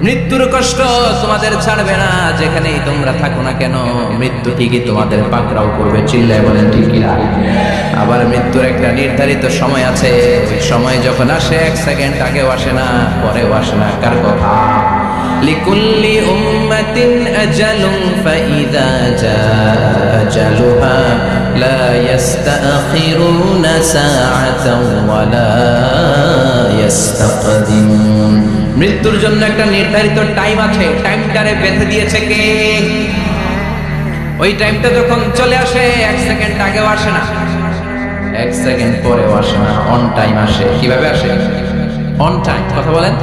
মৃত্যুর কষ্ট তোমাদের ছাড়বে না, যেখানেই তোমরা থাকো না কেন মৃত্যু ঠিকই তোমাদের পাকড়াও করবে। চিল্লায় বলেন ঠিক কিনা? আবার মৃত্যুর একটা নির্ধারিত সময় আছে, ওই সময় যখন আসে 1 সেকেন্ড আগেও আসে না, পরেও আসে না। কার কথা? লিকুল্লি উম্মাতিন আজালুন ফাইযা জাআ আজালুহা লা ইস্তাখিরুনা সাআতান ওয়ালা ইস্তাকদিমুন। মৃত্যুর জন্য একটা নির্ধারিত টাইম আছে, টাইমটারে বেঁধে দিয়েছে কে? ওই টাইমটা যখন চলে আসে 1 সেকেন্ড আগেও আসে না, 1 সেকেন্ড পরেও আসে না, অন টাইম আসে। কিভাবে আসে? On time. কথা বলেন,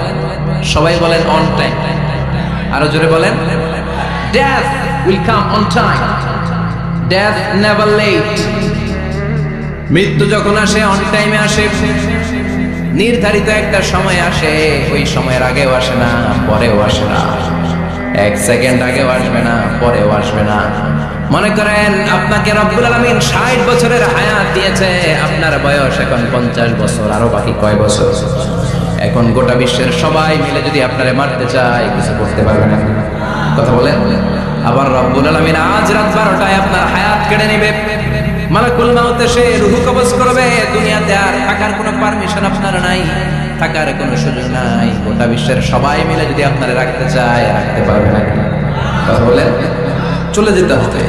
সবাই বলেন অন টাইম। আরো জোরে বলেন, death will come on time, death never late. মৃত্যু যখন আসে অন টাইমে আসে, নির্ধারিত একটা সময় আসে, ওই সময়ের আগেও আসে না, পরেও আসে না। 1 সেকেন্ড আগেও আসবে না, পরেও আসবে না। মনে করেন আপনাকে রব্বুল আলামিন 60 বছরের হায়াত দিয়েছে, আপনার বয়স এখন 50 বছর, আরো বাকি কয় বছর? এখন গোটা বিশ্বের সবাই মিলে যদি আপনারে মারতে চায়, কিছু করতে পারবে না। কথা বলেন। আবার রব্বুল আলামিন আজ রাত 12টায় আপনার হায়াত কেড়ে নেবে। মালাকুল মাউত এসে রূহ কবজ করবে। দুনিয়াতে আর থাকার কোনো পারমিশন আপনার নাই, থাকার কোনো সুযোগ নাই। গোটা বিশ্বের সবাই মিলে যদি আপনারা রাখতে চায়, রাখতে পারবে না। কথা বলেন, চলে যেতে হবে।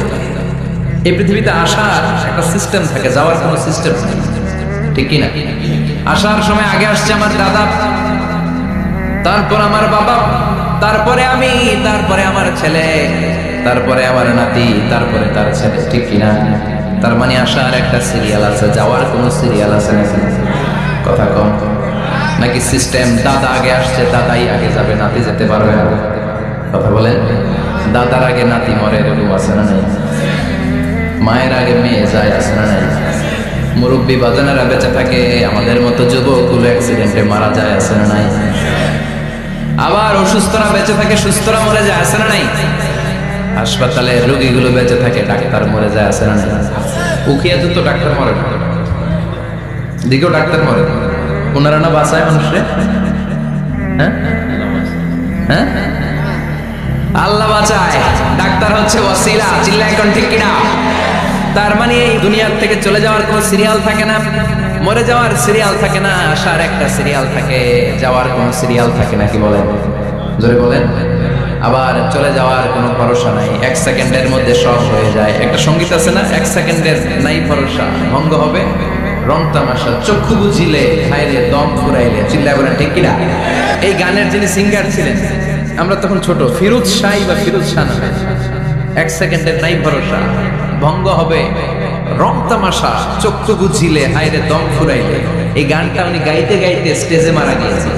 এই পৃথিবীতে আসার একটা সিস্টেম থাকে, যাওয়ার কোনো সিস্টেম নেই, ঠিক কি না? আসার সময় আগে আসছে আমার দাদা, তারপর আমার বাবা, তারপরে আমি, তারপরে আমার ছেলে, তারপরে আমার নাতি, তারপরে তার ছেলে, ঠিক কি না? তার মানে আসার একটা সিরিয়াল আছে, যাওয়ার কোনো সিরিয়াল আছে নাকি? কথা কম নাকি সিস্টেম? দাদা আগে আসছে, দাদাই আগে যাবে, নাতি যেতে পারবে না। কথা বলেন, দাদার আগে নাতি মরে, এরকম আছে না নাই? মায়ের আগে মেয়ে যায়, আছে না নাই? মুরব্বী বাজানেরা বেঁচে থাকে, আমাদের মতো যুবকগুলো অ্যাক্সিডেন্টে মারা যায়, আছে না নাই? আবার অসুস্থরা বেঁচে থাকে, সুস্থরা মরে যায়, আছে না নাই? হাসপাতালে রোগীগুলো বেঁচে থাকে, ডাক্তার মরে যায়, আছে না নাই? উখিয়া তো ডাক্তার মরে না, দিকেও ডাক্তার মরে, ওনারা না বাঁচায় মানুষে? হ্যাঁ হ্যাঁ, আল্লাহ বাঁচায়, ডাক্তার হচ্ছে ওয়াসিলা। চিল্লা এখন ঠিক কিনা? তার মানে এই দুনিয়ার থেকে চলে যাওয়ার কোনো সিরিয়াল থাকে না, মরে যাওয়ার সিরিয়াল থাকে না, আসার একটা সিরিয়াল থাকে, যাওয়ার কোনো সিরিয়াল থাকে না। কি বলেন? জোরে বলেন। আবার চলে যাওয়ার কোনো ভরসা নাই, 1 সেকেন্ডের মধ্যে সব হয়ে যায়। একটা সঙ্গীত আছে না, 1 সেকেন্ডের নাই ভরসা, ভঙ্গ হবে রং তামাশা, চক্ষু বুঝিলে খাইলে দম ফুরাইলে। চিল্লা বলেন ঠিক কিনা? এই গানের যিনি সিঙ্গার ছিলেন, আমরা তখন ছোট, ফিরোজ শাহ বা ফিরোজ শাহ নামে। 1 সেকেন্ডের নাই ভরসা, ভঙ্গ হবে রং তামাশা, চক্ষু বুঝিলে হাইরে দম ফুরাইলে। এই গানটা উনি গাইতে গাইতে স্টেজে মারা গিয়েছে।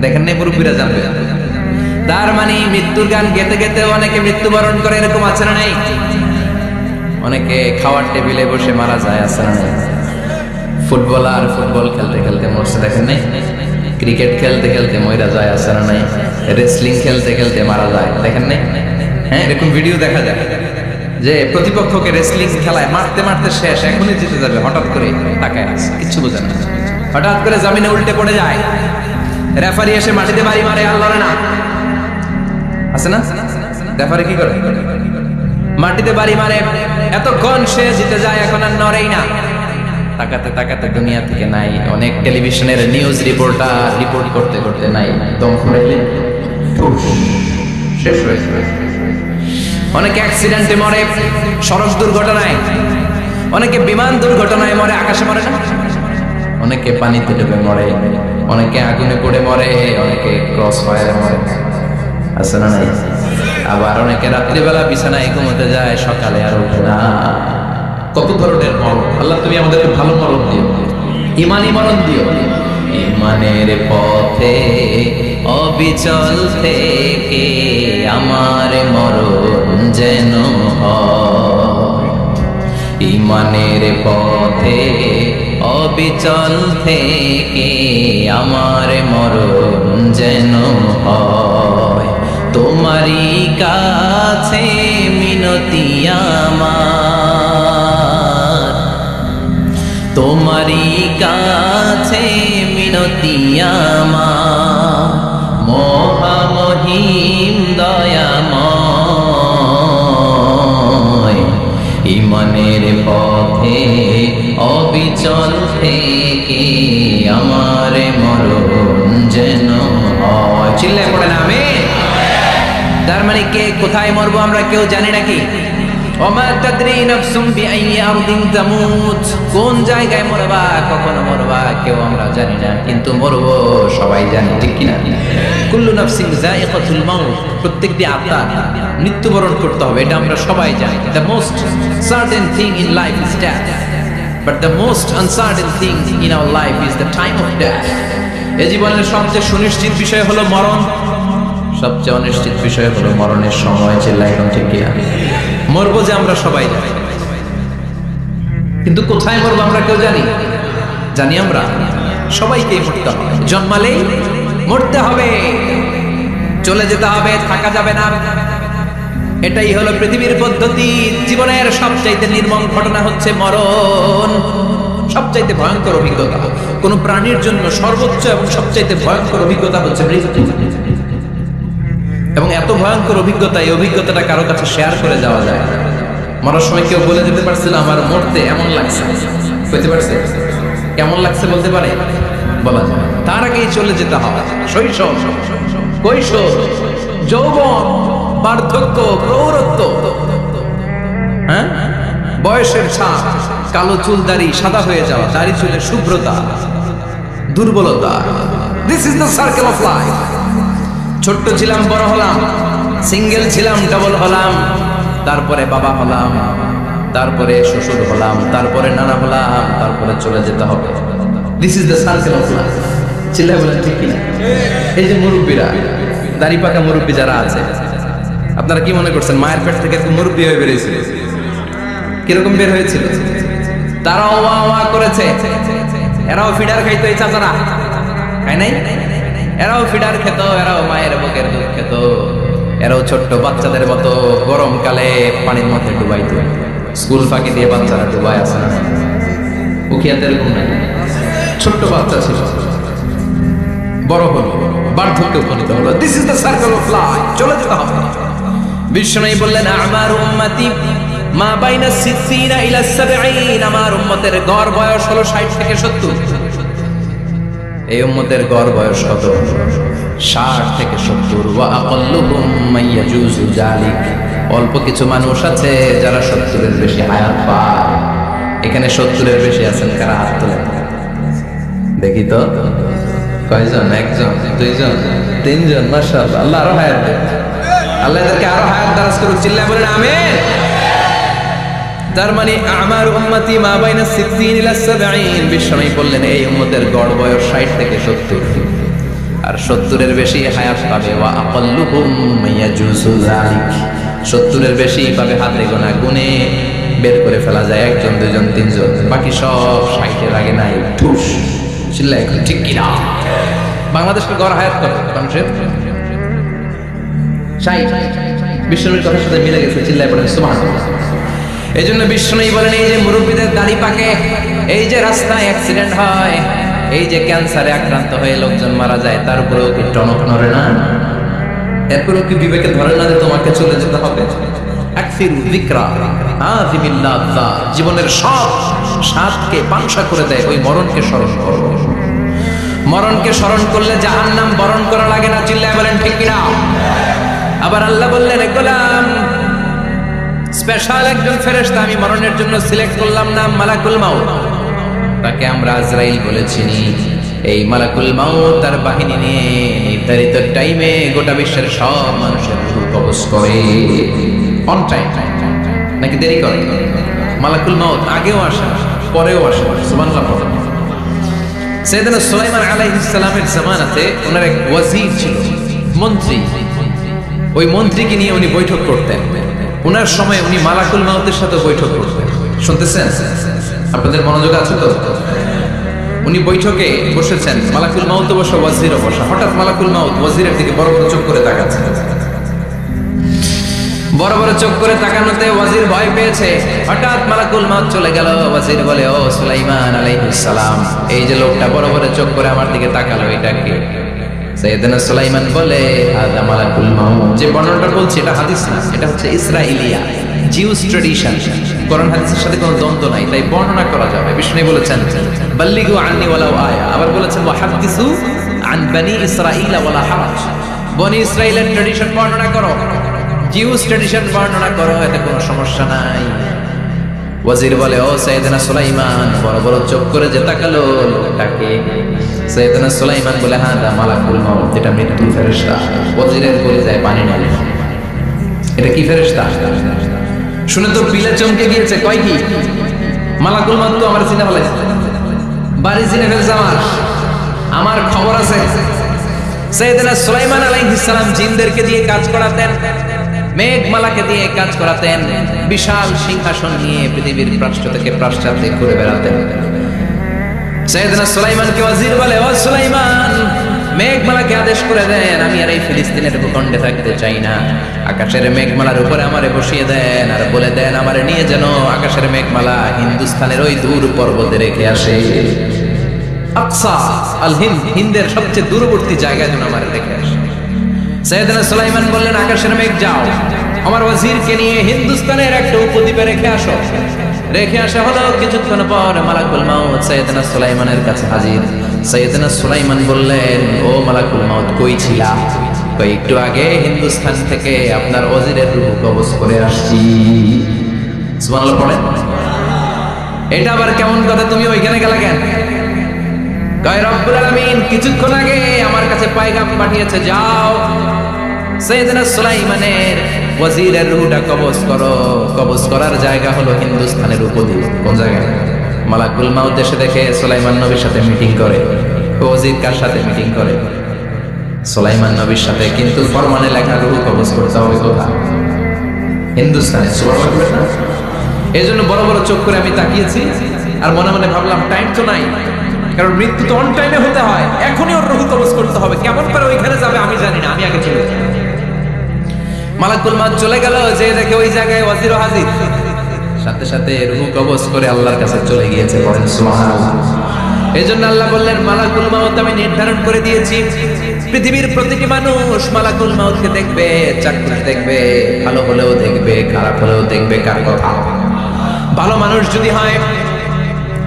দেখেন নাই? মুরব্বীরা জানবে। তার মানে মৃত্যুর গান গেতে গেতে অনেকে মৃত্যুবরণ করে, এরকম আছে না নাই? অনেকে খাওয়ার টেবিলে বসে মারা যায়, আছে না নাই? ফুটবলার ফুটবল খেলতে খেলতে মরছে, দেখেন নাই? ক্রিকেট খেলতে খেলতে মইরা যায়, আছে না নাই? রেসলিং খেলতে খেলতে মারা যায়, দেখেন নাই? হ্যাঁ, এরকম ভিডিও দেখা যায় যে প্রতিপক্ষকে রেসলিং খেলায় মারতে মারতে শেষ, এখনই জিতে যাবে, হঠাৎ করে তাকায় আছে, কিচ্ছু বোঝে না, হঠাৎ করে জমিনে উল্টে পড়ে যায়, রেফারি এসে মাটিতে বাড়ি মারে, আর লড়ে না, আছে না? রেফারি কি করে? মাটিতে বাড়ি মারে, এতক্ষণ সে জিতে যায়, এখন আর নড়েই না। তাকাতে তাকাতে দুনিয়া থেকে নাই। অনেক টেলিভিশনের নিউজ রিপোর্টার রিপোর্ট করতে করতে নাই, দম ফুরাইলে শেষ হয়েছে। অনেকে অ্যাক্সিডেন্টে মরে, সড়ক দুর্ঘটনায়, অনেকে বিমান দুর্ঘটনায় মরে, আকাশে মরে না? অনেকে পানিতে ডুবে মরে, অনেকে আগুনে পড়ে মরে, অনেকে ক্রস ফায়ারে মরে, আছে না নাই? আবার অনেকে রাত্রিবেলা বিছানায় ঘুমোতে যায়, সকালে আর ওঠে না। কত ধরনের মরণ! আল্লাহ তুমি আমাদেরকে ভালো মরণ দিও, ইমানি মরণ দিও। ইমানের পথে অবিচল থেকে আমার মরণ যেন হয়, ইমানের পথে অবিচল থেকে আমার মরণ যেন হয়। তোমারই কাছে মিনতি আমার, তোমারই কাছে মিনতি আমার, মোহাম্মদ রহিম দয়াময়, ইমানের পথে অবিচল থেকে আমার মরণ যেন হয়। চিল্লায় পড়েন আমিন। তার মানে কে কোথায় মরবো আমরা কেউ জানি নাকি? ওমা তাদরি নাফসুম বিআইয়ি আরদিন তামুত, কোন জায়গায় মরবা কখন মরবা কেউ আমরা জানি না, কিন্তু মরবো সবাই জানি, ঠিক কি না? কুল্লু নাফসিন যায়িকাতুল মাউত, প্রত্যেকটি আত্মা মৃত্যুবরণ করতে হবে, এটা আমরা সবাই জানি। The most certain thing in life is death, but the most uncertain thing in our life is the time of death. এই জীবনের সবচেয়ে সুনিশ্চিত বিষয় হলো মরণ, সবচেয়ে অনিশ্চিত বিষয় হলো মরণের সময়। চিল্লায় এখন ঠিক কিনা? মরবো যে আমরা সবাই জানি, কিন্তু কোথায় মরবো আমরা কেউ জানি? জানি আমরা সবাইকেই মরতে হবে, জন্মালেই মরতে হবে, চলে যেতে হবে, থাকা যাবে না। এটাই হলো পৃথিবীর পদ্ধতি। জীবনের সবচাইতে নির্মম ঘটনা হচ্ছে মরণ, সবচাইতে ভয়ঙ্কর অভিজ্ঞতা। কোন প্রাণীর জন্য সর্বোচ্চ এবং সবচাইতে ভয়ঙ্কর অভিজ্ঞতা হচ্ছে মৃত্যু। এবং এত ভয়ঙ্কর অভিজ্ঞতা, এই অভিজ্ঞতাটা কারো কাছে শেয়ার করে যাওয়া যায়। মরার সময় কেউ বলে যেতে পারছিল আমার মরতে এমন লাগছে, বলতে পারছে কেমন লাগছে বলতে পারে? বলা যায়। তার আগেই চলে যেতে হবে। শৈশব, কৈশোর, যৌবন, বার্ধক্য, প্রৌঢ়ত্ব, হ্যাঁ, বয়সের ছাপ, কালো চুল দাড়ি সাদা হয়ে যাওয়া, দাড়ি চুলের শুভ্রতা, দুর্বলতা। This is the circle of life. ছোট্ট ছিলাম, বড় হলাম, সিঙ্গেল ছিলাম, ডাবল হলাম, তারপরে বাবা হলাম, তারপরে শ্বশুর হলাম, তারপরে নানা হলাম, তারপরে চলে যেতে হবে। This is the circle of life. চিল্লায় বলেন ঠিক কিনা? এই যে মুরব্বীরা, দাড়ি পাকা মুরব্বী যারা আছে, আপনারা কি মনে করছেন মায়ের পেট থেকে মুরব্বী হয়ে বেরিয়েছিল? কিরকম বের হয়েছিল? তারাও ওয়া ওয়া করেছে, এরাও ফিডার খাইতো, এই চাচারা খায় নাই? এরাও ফিডার খেত, এরাও মায়ের বুকের দুধ খেত, এরাও ছোট্ট বাচ্চাদের মতো গরমকালে পানির মধ্যে ডুবাইতো। স্কুল ফাঁকি দিয়ে বাচ্চারা ডুবাই আছে না? উখিয়াতে এরকম নাই? ছোট্ট বাচ্চা ছিল, বড় হলো, বার্ধক্যে উপনীত হলো। This is the circle of life. চলে যেতে হবে। বিশ্বনবী বললেন আমার উম্মতি মা বাইনা 60 ইলা 70, আমার উম্মতের গড় বয়স হলো 60 থেকে 70। এই উম্মতের গড় বয়স কত? 60 থেকে 70। ওয়া আকাল্লুহুম মাইয়াজুজু যালিক, অল্প কিছু মানুষ আছে যারা 70-এর বেশি হায়াত পায়। এখানে 70-এর বেশি আছেন কারা? হাত তোলেন দেখি তো। কয়জন? একজন, দুইজন, তিনজন? মাশাআল্লাহ, আল্লাহ আরো হায়াত দেন। আল্লাহ এদেরকে আরো হায়াত দারাজ করুক। চিল্লায় বলেন আমিন। তার মানে আমার উম্মতি মা বাইনা 60 ইলা 70। বিশ্বনবী বললেন এই উম্মতের গড় বয়স 60 থেকে 70, আর 70-এর বেশি হায়াত পাবে। ওয়া আকাল্লুহুম মাইয়াজুজু যালিক, 70-এর বেশি পাবে হাতে গোনা, গুনে বের করে ফেলা যায় একজন, দুইজন, তিনজন, বাকি সব 60-এর আগে নাই। ঠুস। চিল্লায় ঠিক কিনা? বাংলাদেশের গড় হায়াত কত মানুষের? 60। বিশ্বনবীর কথার সাথে মিলে গেছে। চিল্লায় পড়েন সুবহানাল্লাহ। এই জন্য বিশ্বনবী বলেন এই যে মুরব্বীদের দাড়ি পাকে, এই যে রাস্তায় অ্যাক্সিডেন্ট হয়, এই যে ক্যান্সারে আক্রান্ত হয়ে লোকজন মারা যায়, তার উপরেও কি টনক নড়ে না? এরপরেও কি বিবেকে ধরে না যে তোমাকে চলে যেতে হবে? আকসিরু যিকরা আযিমিল লাযযাত, জীবনের সব স্বাদকে পাংশা করে দেয় ওই মরণকে স্মরণ করো। মরণকে স্মরণ করলে জাহান্নাম বরণ করা লাগে না। চিল্লায় বলেন ঠিক কিনা? আবার আল্লাহ বললেন গোলাম, স্পেশাল একজন ফেরেশতা আমি মরণের জন্য সিলেক্ট করলাম, নাম মালাকুল মাউত। তাকে আমরা আজরাইল বলেছি। এই মালাকুল মাউত তার বাহিনী নিয়ে নির্ধারিত টাইমে গোটা বিশ্বের সব মানুষের রূহ কবজ করে। অন টাইম নাকি দেরি করে? মালাকুল মাউত আগেও আসে, পরেও আসে। সুবহানাল্লাহ। সাইয়েদনা সুলাইমান আলাইহিস সালামের জামানাতে ওনার এক ওয়াজির ছিল, মন্ত্রী। ওই মন্ত্রীকে নিয়ে উনি বৈঠক করতেন। ওনার সময় উনি মালাকুল মাউতের সাথে বৈঠক করতেন। শুনতেছেন? আপনাদের মনোযোগ আছে তো? উনি বৈঠকে বসেছেন, মালাকুল মাউত বসা, ওয়াজিরও বসা। হঠাৎ মালাকুল মাউত ওয়াজিরের দিকে বড় বড় চোখ করে তাকাচ্ছেন। বড় বড় চোখ করে তাকানোতে ওয়াজির ভয় পেয়েছে। হঠাৎ মালাকুল মাউত চলে গেল। ওয়াজির বলে, ও সুলাইমান আলাইহিস সালাম, এই যে লোকটা বড় বড় চোখ করে আমার দিকে তাকালো, এটা কে? সাইয়েদনা সুলাইমান বলে হাদা মালাকুল মাউত। যে বর্ণনাটা বলছি এটা হাদিস না, এটা হচ্ছে ইসরাইলিয়া, জিউস ট্র্যাডিশন। কোরআন হাদিসের সাথে কোনো দ্বন্দ্ব নাই, তাই বর্ণনা করা যাবে। বিষ্ণু বলেছেন বাল্লিগু আন্নি ওয়ালাউ আয়া, আবার বলেছেন ওয়াহাদিসু আন বনি ইসরাঈল ওয়ালা হারাজ। বনি ইসরাইলের ট্র্যাডিশন বর্ণনা করো, জিউস ট্র্যাডিশন বর্ণনা করো, এতে কোনো সমস্যা নাই। ওয়াজির বলে ও সাইয়েদনা সুলাইমান, বড় বড় চোখ করে যে তাকালো লোকটাকে। সাইয়েদনা সুলাইমান বলে হাদা মালাকুল মাউত, এটা মৃত্যু ফেরেশতা। ওয়াজিরের কলিজায় পানি ঢালে, এটা কি ফেরেশতা? শুনে তো বিলে চমকে গিয়েছে, কয় কি মালাকুল মাউত তো আমার চিনে ফেলেছে, বাড়ি চিনে ফেলছে, আমার খবর আছে। সাইয়েদনা সুলাইমান আলাইহিস সালাম জিনদেরকে দিয়ে কাজ করাতেন, মেঘমালাকে দিয়ে কাজ করাতেন, বিশাল সিংহাসন নিয়ে পৃথিবীর প্রাচ্য থেকে পাশ্চাত্যে ঘুরে বেড়াতেন। সাইয়েদনা সুলাইমানকে ওয়াজির বলে ও সুলাইমান, মেঘমালাকে আদেশ করে দেন আমি আর এই ফিলিস্তিনের ভূখণ্ডে থাকতে চাই না, আকাশের মেঘমালার উপরে আমারে বসিয়ে দেন, আর বলে দেন আমারে নিয়ে যেন আকাশের মেঘমালা হিন্দুস্তানের ওই দূর পর্বতে রেখে আসে, আকসা আল হিন্দ, হিন্দের সবচেয়ে দূরবর্তী জায়গায় যেন আমারে রেখে আসে। সাইয়েদনা সুলাইমান বললেন আকাশের মেঘ যাও, আমার ওয়াজিরকে নিয়ে হিন্দুস্তানের একটা উপদ্বীপে রেখে আসো। রেখে আসা হলো, কিছুক্ষণ পর মালাকুল মাউত সাইয়েদনা সুলাইমানের কাছে হাজির। সাইয়েদনা সুলাইমান বললেন ও মালাকুল মাউত, কই ছিলা? কই একটু আগে হিন্দুস্তান থেকে আপনার ওয়াজিরের রূহ কবজ করে আসছি। সুবহানাল্লাহ পড়েন। এটা আবার কেমন কথা, তুমি ওইখানে গেলা কেন? কয় রব্বুল আলামিন কিছুক্ষণ আগে আমার কাছে পয়গাম পাঠিয়েছে, যাও সাইয়েদনা সুলাইমানের ওয়াজিরের রূহটা কবজ করো। কবজ করার জায়গা হলো হিন্দুস্তানের উপদ্বীপ। কোন জায়গায়? মালাকুল মাউত এসে দেখে সুলাইমান নবীর সাথে মিটিং করে। ওয়াজির কার সাথে মিটিং করে? সুলাইমান নবীর সাথে। কিন্তু ফরমানে লেখা রূহ কবজ করতে হবে কোথায়? হিন্দুস্তানে। সুবহানাল্লাহ। এই জন্য বড় বড় চোখ করে আমি তাকিয়েছি, আর মনে মনে ভাবলাম টাইম তো নাই, কারণ মৃত্যু তো অন টাইমে হতে হয়, এখনই ওর রূহ কবজ করতে হবে। কেমন করে ওইখানে যাবে আমি জানি না, আমি আগে চলে যাই। মালাকুল মাউত চলে গেল, যে দেখে ওই জায়গায় ওয়াজির হাজির, সাথে সাথে রূহ কবজ করে আল্লাহর কাছে চলে গিয়েছে। পড়েন সুবহানাল্লাহ। এই জন্য আল্লাহ বললেন মালাকুল মাউত আমি নির্ধারণ করে দিয়েছি, পৃথিবীর প্রতিটি মানুষ মালাকুল মাউতকে দেখবে, চাকরি দেখবে, ভালো হলেও দেখবে, খারাপ হলেও দেখবে। কার কথা? ভালো মানুষ যদি হয়,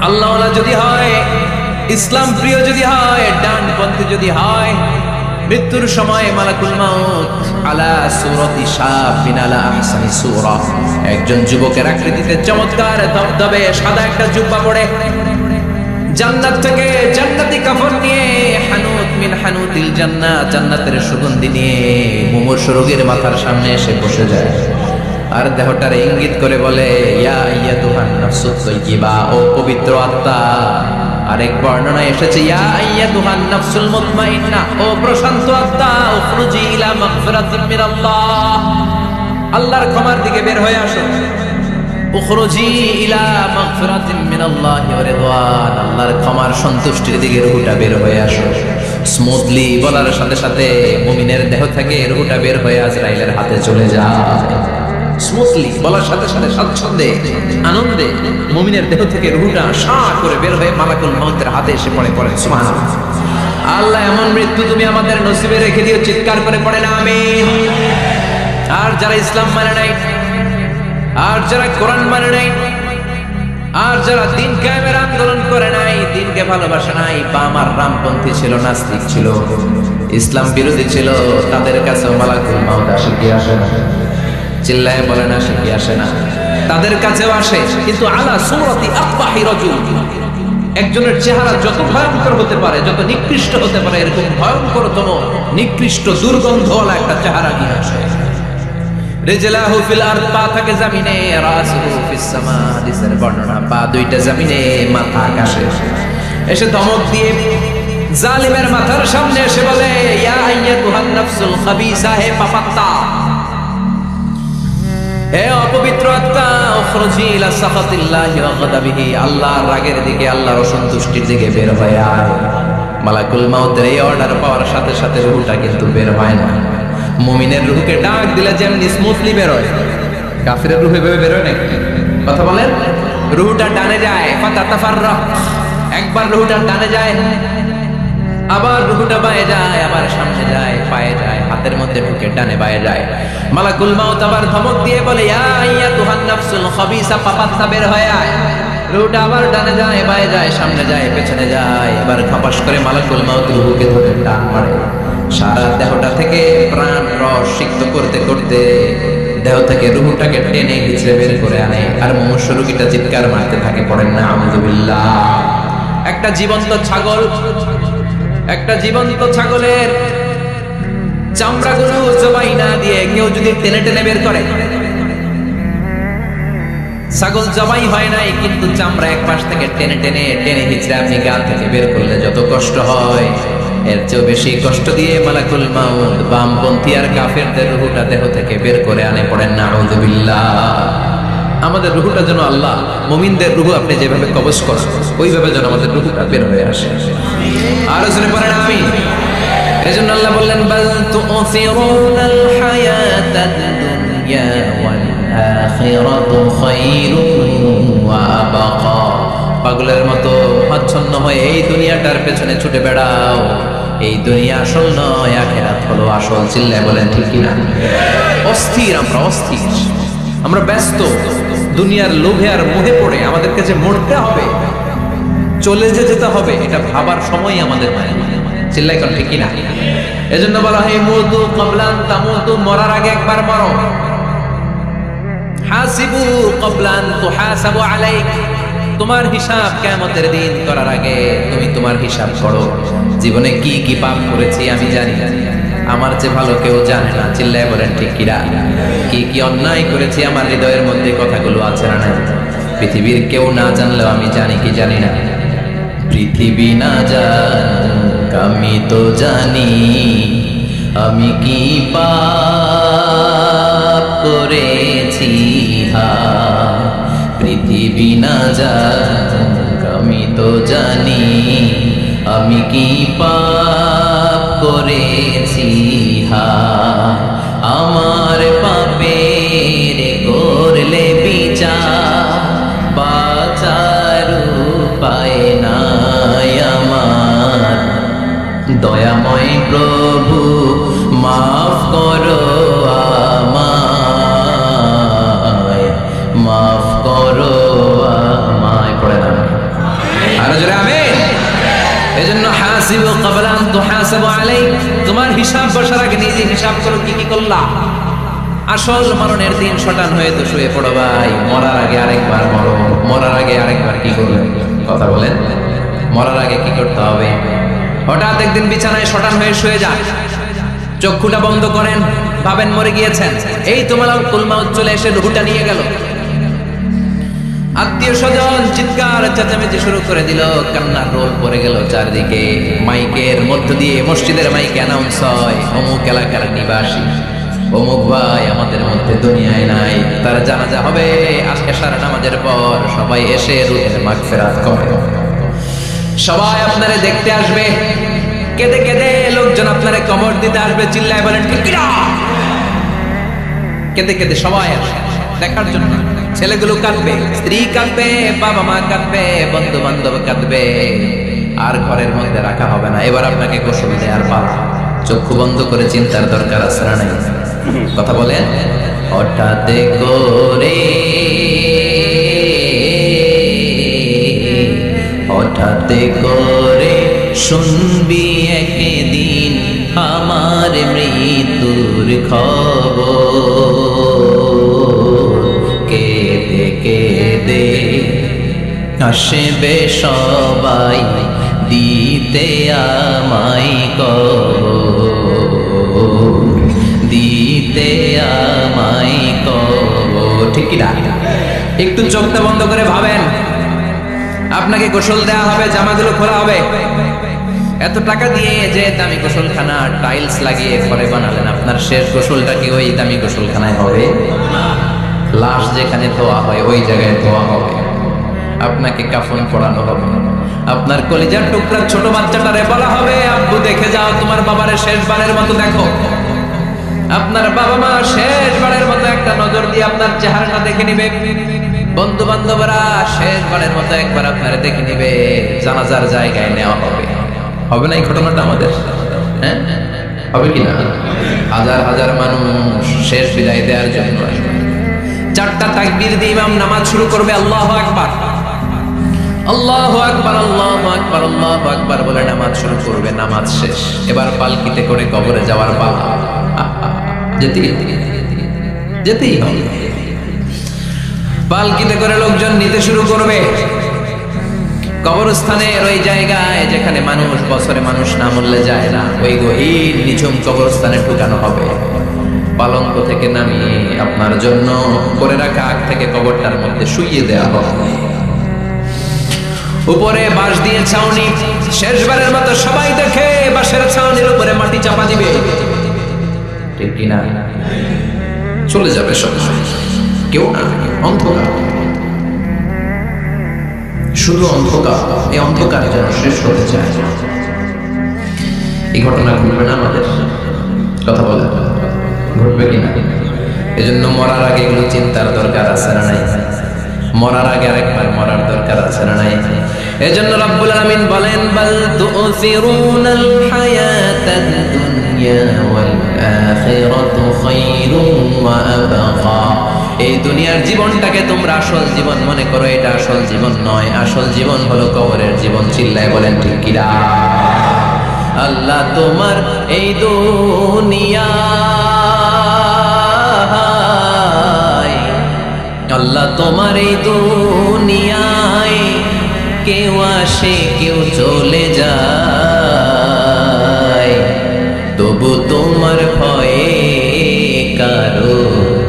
আল্লাহওয়ালা যদি হয়, ইসলাম প্রিয় যদি হয়, ডানপন্থী যদি হয়, মৃত্যুর সময় মালাকুল মাউত আলা সূরাতি শাবিন আলা আহসানি সূরা, একজন যুবকের আকৃতিতে চমৎকার ধবধবে সাদা একটা জুব্বা পরে, জান্নাত থেকে জান্নাতি কাফন নিয়ে, হানুত মিন হানুতিল জান্নাত, জান্নাতের সুগন্ধি নিয়ে মুমূর্ষু রোগীর মাথার সামনে এসে বসে যায়, আর দেহটারে ইঙ্গিত করে বলে ইয়া আইয়াতুহান নাফসুত তাইয়্যিবা, ও পবিত্র আত্মা। আরেক বর্ণনায় এসেছে ইয়া আইয়াতুহান নাফসুল মুতমাইন্না, ও প্রশান্ত আত্মা, উখরুজি ইলা মাগফিরাতিন মিনাল্লাহ, আল্লাহর ক্ষমার দিকে বের হয়ে আসো। উখরুজি ইলা মাগফিরাতিন মিনাল্লাহ ওয়া রিদওয়ান, আল্লাহর ক্ষমার সন্তুষ্টির দিকে রূহটা বের হয়ে আসো। স্মুথলি বলার সাথে সাথে মুমিনের দেহ থেকে রূহটা বের হয়ে আজরাইলের হাতে চলে যায়। স্মুথলি বলার সাথে সাথে স্বাচ্ছন্দ্যে আনন্দে মুমিনের দেহ থেকে রূহটা সা করে বের হয়ে মালাকুল মাউতের হাতে এসে পড়ে। পড়েন সুবহানাল্লাহ। আল্লাহ এমন মৃত্যু তুমি আমাদের নসিবে রেখে দিও, চিৎকার করে পড়েন আমিন। আর যারা ইসলাম মানে নাই, আর যারা কোরআন মানে নাই, আর যারা দিন কায়েমের আন্দোলন করে নাই, দিনকে ভালোবাসে নাই, বাম আর রামপন্থী ছিল, নাস্তিক ছিল, ইসলাম বিরোধী ছিল, তাদের কাছে মালাকুল মাউত আসে কি আসে না? চিল্লায় বলে না, সে কি আসে না? তাদের কাছেও আসে, কিন্তু আলা সূরাতি আকবাহি রাজুল, একজনের চেহারা যত ভয়ঙ্কর হতে পারে, যত নিকৃষ্ট হতে পারে, এরকম ভয়ঙ্করতম নিকৃষ্ট দুর্গন্ধওয়ালা একটা চেহারা নিয়ে আসে। রিজলাহু ফিল আরদ, পা থাকে জমিনে, রাসুহু ফিস সামা, হাদিসের বর্ণনা পা দুইটা জমিনে, মাথা আকাশে। এসে ধমক দিয়ে জালিমের মাথার সামনে এসে বলে ইয়া আইয়াতুহান নাফসুল খাবিসা, হে পাপাত্তা, হে অপবিত্র আত্মা, উখরুজি ইলা সাখাতিল্লাহি ওয়া গাদাবিহি, আল্লাহর রাগের দিকে, আল্লাহর অসন্তুষ্টির দিকে বের হয়ে আয়। মালাকুল মাউতের এই অর্ডার পাওয়ার সাথে সাথে রূহটা কিন্তু বের হয় না। মুমিনের রূহকে ডাক দিলে যেমনি স্মুথলি বের হয়, কাফিরের রূহ এভাবে বের হয় নাকি? কথা বলেন। রূহটা ডানে যায়, ফাতাতাফাররাক, একবার রূহটা ডানে যায়, আবার রূহটা বায়ে যায়, আবার সামনে যায়, পায়ে যায়, হাতের মধ্যে ঢুকে ডানে বায়ে যায়। মালাকুল মাউত আবার ধমক দিয়ে বলে, ইয়া আইয়াতুহান নাফসুল খাবিসা, পাপাত্তা বের হয়ে আয়। রূহটা আবার ডানে যায়, বায়ে যায়, সামনে যায়, পেছনে যায়। এবার খপাস করে মালাকুল মাউত রূহকে ধরে টান মারে। সারা দেহটা থেকে প্রাণ রস সিক্ত করতে করতে দেহ থেকে রূহটাকে টেনে হিচড়ে বের করে আনে। আর মুমূর্ষু রোগীটা চিৎকার মারতে থাকে, পড়েন না আউযুবিল্লাহ। একটা জীবন্ত ছাগলের চামড়াগুলো জবাই না দিয়ে কেউ যদি টেনে টেনে বের করে, ছাগল জবাই হয় নাই কিন্তু চামড়া এক পাশ থেকে টেনে টেনে টেনে হিচড়ে আপনি গা থেকে বের করলে যত কষ্ট হয়, এর চেয়েও বেশি কষ্ট দিয়ে মালাকুল মাউত বামপন্থী আর কাফেরদের রূহটা দেহ থেকে বের করে আনে। পড়েন না আউযুবিল্লাহ। আমাদের রূহটা যেন আল্লাহ, মুমিনদের রূহ আপনি যেভাবে কবজ করেন ওইভাবে যেন আমাদের রূহটা বের হয়ে আসে। আর জোরে পড়েন আমিন। এজন্য আল্লাহ বললেন, বাল তু'সিরুনাল হায়াতাদ দুনিয়া ওয়াল আখিরাতু খায়রুন ওয়া আবকা। পাগলের মতো আচ্ছন্ন হয়ে এই দুনিয়াটার পেছনে ছুটে বেড়াও। এই দুনিয়া আসল নয়, আখিরাত হলো আসল। চিল্লায় বলেন ঠিক কিনা? অস্থির, আমরা ব্যস্ত দুনিয়ার লোভে আর মোহে পড়ে আমাদেরকে যে মরতে হবে, চলে যেতে হবে, এটা ভাবার সময় আমাদের নাই। চিল্লাই কোন ঠিক কিনা? এজন্য বলা হয় মুতু ক্বাবলান তামুতু, মরার আগে একবার মরো। হাসিবু ক্বাবলান তুহাসাবু আলাইক, তোমার হিসাব কিয়ামতের দিন করার আগে তুমি তোমার হিসাব করো। জীবনে কি কি পাপ করেছি আমি জানি, আমার চেয়ে ভালো কেউ জানে না। চিল্লায় বলেন ঠিক কিনা? কি কি অন্যায় করেছি আমার হৃদয়ের মধ্যে কথাগুলো আছে না নাই? পৃথিবীর কেউ না জানলেও আমি জানি কি জানি না? পৃথিবী না জানুক আমি তো জানি, আমি কি পাপ করেছি। পৃথিবী না জানুক আমি তো জানি, আমি কি পাপ করেছি। আমার পাপের করলে বিচার, বাঁচার উপায় নাই আমার। দয়াময় প্রভু মাফ করো আমায়, মাফ করো আমায়। পড়ে না আর জোরে আমিন। এজন্য হাসিবু ক্বাবলা আন তুহাসাবু আলাইক, তোমার হিসাব বসার আগে নিজে হিসাব করো কি কি করলা। আসল মরণের দিন শটান হয়ে তো শুয়ে পড়ো ভাই। মরার আগে আরেকবার মরো। মরার আগে আরেকবার কি করবে? কথা বলেন, মরার আগে কি করতে হবে? হঠাৎ একদিন বিছানায় শটান হয়ে শুয়ে যান, চক্ষুটা বন্ধ করেন, ভাবেন মরে গিয়েছেন। এই তোমার কুলমাউত চলে এসে রূহটা নিয়ে গেল। আত্মীয় স্বজন চিৎকার চেঁচামেচি শুরু করে দিল, কান্নার রোল পড়ে গেল চারদিকে। মাইকের মধ্য দিয়ে, মসজিদের মাইকে অ্যানাউন্স হয়, অমুক এলাকার নিবাসী অমুক ভাই আমাদের মধ্যে দুনিয়ায় নাই, তার জানাজা হবে এশার নামাজের পর। সবাই এসে রূহের মাগফিরাত করে। সবাই আপনারে দেখতে আসবে, কেঁদে কেঁদে লোকজন আপনারে কবর দিতে আসবে। চিল্লায় বলেন ঠিক কিনা? কেঁদে কেঁদে সবাই আসে দেখার জন্য। ছেলেগুলো কাঁদবে, স্ত্রী কাঁদবে, বাবা মা কাঁদবে, বন্ধু বান্ধব কাঁদবে। আর ঘরের মধ্যে রাখা হবে না। এবার আপনাকে গোসল দেওয়ার পালা। চক্ষু বন্ধ করে চিন্তার দরকার আছে না নাই? কথা বলে হঠাৎ করে, হঠাৎ করে শুনবি একদিন আমার মৃত্যুর খবর। কেঁদে কেঁদে আসবে সবাই দিতে আমায় কবর, দিতে আমায় কবর। ঠিক কি না? একটু চোখটা বন্ধ করে ভাবেন, আপনাকে গোসল দেওয়া হবে, জামাগুলো খোলা হবে। এত টাকা দিয়ে যে দামি গোসলখানা টাইলস লাগিয়ে ঘরে বানালেন, আপনার শেষ গোসলটা কি ওই দামি গোসলখানায় হবে? লাশ যেখানে ধোয়া হয় ওই জায়গায় ধোয়া হবে। আপনাকে কাফন পরানো হবে। আপনার কলিজার টুকরা ছোট বাচ্চাটারে বলা হবে, আব্বু দেখে যাও তোমার বাবারে শেষবারের মতো দেখো। আপনার বাবা মা শেষবারের মতো একটা নজর দিয়ে আপনার চেহারাটা দেখে নিবে। বন্ধু বান্ধবরা শেষবারের মতো একবার আপনার দেখে নিবে। জানাজার জায়গায় নেওয়া হবে। হবে না এই ঘটনাটা আমাদের? হ্যাঁ, হবে কি না? হাজার হাজার মানুষ শেষ বিদায় দেওয়ার জন্য চারটা তাকবীর দিয়ে ইমাম নামাজ শুরু করবে, আল্লাহু আকবার, আল্লাহু আকবার, আল্লাহু আকবার, আল্লাহু আকবার বলে নামাজ শুরু করবে। নামাজ শেষ, এবার পালকিতে করে কবরে যাওয়ার পালা। যেতেই হবে। পালকিতে করে লোকজন নিতে শুরু করবে। কবরস্থানের ওই জায়গায় যেখানে মানুষ বছরে মানুষ না মরলে যায় না, ওই গহীন নিঝুম কবরস্থানে ঢুকানো হবে। পালঙ্ক থেকে নামিয়ে আপনার জন্য করে রাখা আগ থেকে কবরটার মধ্যে শুইয়ে দেওয়া হবে। উপরে বাঁশ দিয়ে ছাউনি, শেষবারের মতো সবাই দেখে বাঁশের ছাউনির উপরে মাটি চাপা দিবে, ঠিক কিনা? চলে যাবে সব, কেউ না, অন্ধকার, শুধু অন্ধকার। এই অন্ধকার যেন শেষ হতে চায়। এই ঘটনা ঘটবে না আমাদের? কথা বলে ঘটবে কিনা? এজন্য মরার আগে এগুলো চিন্তার দরকার আছে না নাই? মরার আগে আরেকবার মরার দরকার আছে না নাই? এজন্য রব্বুল আলামিন বলেন, বাল তুসিরুনাল হায়াতাদ দুনিয়া ওয়াল আখিরাতু খায়রুন ওয়া আবকা। এই দুনিয়ার জীবনটাকে তোমরা আসল জীবন মনে করো, এটা আসল জীবন নয়। আসল জীবন হলো কবরের জীবন। চিল্লায় বলেন ঠিক কিনা? আল্লাহ তোমার এই দুনিয়া, আল্লাহ তোমার এই দুনিয়ায় কেউ আসে কেউ চলে যায়, তবু তোমার ভয়ে কারো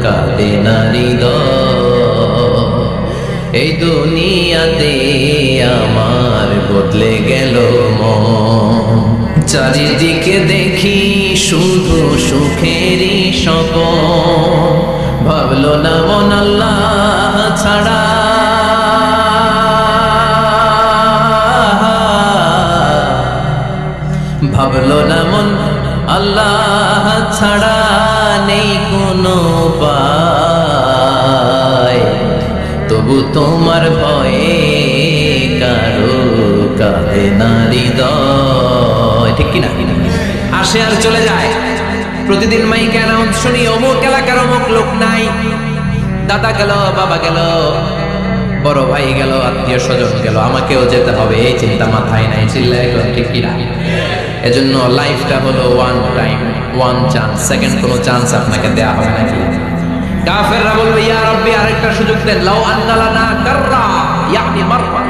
কাঁদে না হৃদয়। এই দুনিয়াতে আমার বদলে গেল মন, চারিদিকে দেখি শুধু সুখেরই স্বপন। ভাবলো না মন আল্লাহ ছাড়া, ভাবলো না মন আল্লাহ ছাড়া নেই কোনো উপায়, তবু তোমার ভয়ে কারো কাঁদে না হৃদয়, ঠিক কিনা? আসে আর চলে যায়। প্রতিদিন মাইকে অ্যানাউন্স শুনি, অমুক এলাকার অমুক লোক নাই, দাদা গেল, বাবা গেল, বড় ভাই গেল, আত্মীয় স্বজন গেল, আমাকেও যেতে হবে, এই চিন্তা মাথায় নাই। চিল্লায় ঠিক কিনা? এজন্য লাইফটা হলো one time, one chance. Second কোনো চান্স আপনাকে দেয়া হবে নাকি? কাফেররা বলবে, ইয়া রাব্বি আরেকটা সুযোগ দেন, লাউ আন্না লানা কাররা ইয়ানি মাররা,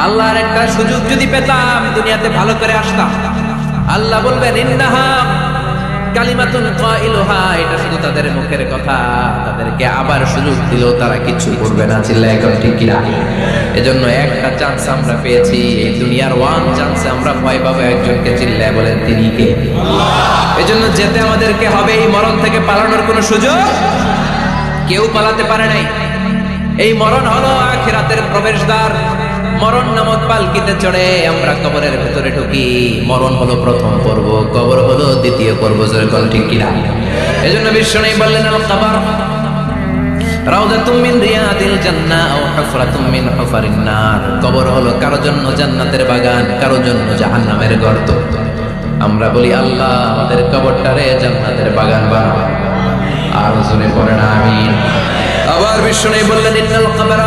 আল্লাহ আরেকটা সুযোগ যদি পেতাম দুনিয়াতে ভালো করে আসতাম। আল্লাহ বলবেন, ইন্নাহা কালিমাতুন কাইলুহা, এটা শুধু তাদের মুখের কথা, তাদেরকে আবার সুযোগ দিলেও তারা কিছু করবে না। চিল্লায় এখন ঠিক কিনা? এজন্য একটা চান্স আমরা পেয়েছি, এই দুনিয়ার ওয়ান চান্সে আমরা ভয় পাবো একজনকে। চিল্লায় বলেন তিনি কে? এজন্য যেতে আমাদেরকে হবে। এই মরণ থেকে পালানোর কোনো সুযোগ কেউ পালাতে পারে নাই। এই মরণ হলো আখিরাতের প্রবেশদ্বার। মরণ নামক পালকিতে চড়ে আমরা কবরের ভেতরে ঢুকি। মরণ হলো প্রথম পর্ব, কবর হলো দ্বিতীয় পর্ব। যেরকম ঠিক কিনা? এজন্য বিশ্বনবী বললেন, আল কবর রাউদাতুম মিন রিয়াদিল জান্নাহ আও হুফরাতুম মিন হুফারিন নার। কবর হলো কারো জন্য জান্নাতের বাগান, কারো জন্য জাহান্নামের গর্ত। আমরা বলি, আল্লাহ আমাদের কবরটারে জান্নাতের বাগান বানাও। আর জোরে পড়েন আমিন। আবার বিশ্বনবী বললেন, ইন্নাল কবর